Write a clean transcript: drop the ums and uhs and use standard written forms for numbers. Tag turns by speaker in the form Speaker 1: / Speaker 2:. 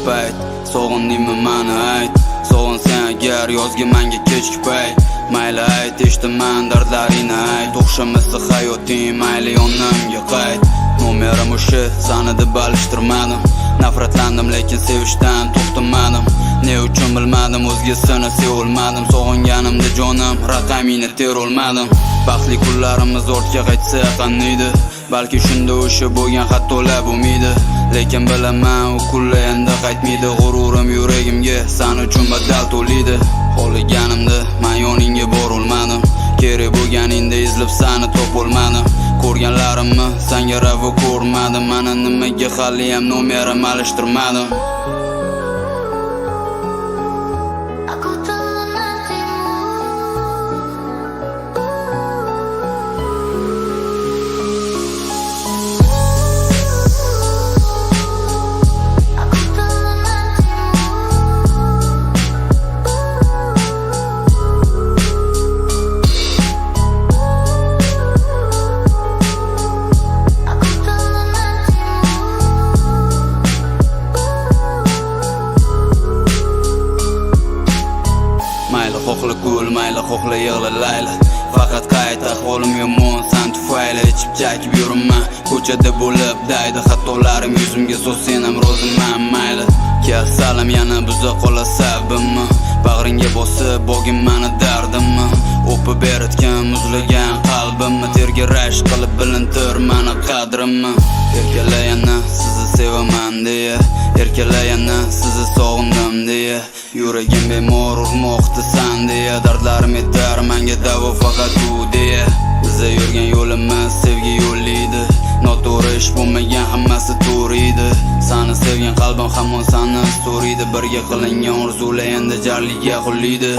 Speaker 1: payt sog'indingmi mani ayt. Sog'insan agar yozgi menga kechki payt. Mayli ayt, eshitaman dardlaringni ayt. O'xshamasa hayoting, mayli yonimga qayt. Nomerim o'sha, sani deb alishtirmadim. Nafratlandim lekin sevishdan to'xtamadim. Ne uchun bilmadim, o'zgasini sevolmadim. Sog'inganimda jonim, raqamingni terolmadim. Baxtli kunlarimiz ortga qaytsa qaniydi. Balki shunda o'sha bo'lgan xatolar bo'lmaydi. Lekin bilaman u kunlar endi qaytmaydi. G'ururim yuragimga san uchun badal to'laydi. Xohlaganimda men yoningga borolmadim. Kerak bo'lganingda izlab sani topolmadim. Ko'rganlarimni senga ravo ko'rmadim. Mana nimaga hali ham nomerim alishtirmadim. Xohla kul, mayli xohla yig'la layla. Faqat qayt ahvolim yomon san tufayli. Ichib chakib yuraman, ko'chada bo'lib daydi xatolarim yuzimga so'z, sen ham roziman mayli. Kel salam yana buza qola sabimmi? Bag'ringga bosib bog'im mani dardimmi? O'pib beritgan muzlagan qalbimmi? Terga rashk qilib bilintir mani qadrimmi? Erkalayana sizni sevaman deya, erkalayana sizni sog'indim deya. Yuragim bemor urmoqda san deya. Dardlarim yetar menga davo faqat u deya. Biza yurgan yo'limiz sevgi yo'llaydi. Noto'g'ri ish bo'lmagan, hammasi to'g'ri edi. Sani sevgan qalbim hamon sani so'raydi. Birga qilingan orzular endi jarliga qullaydi.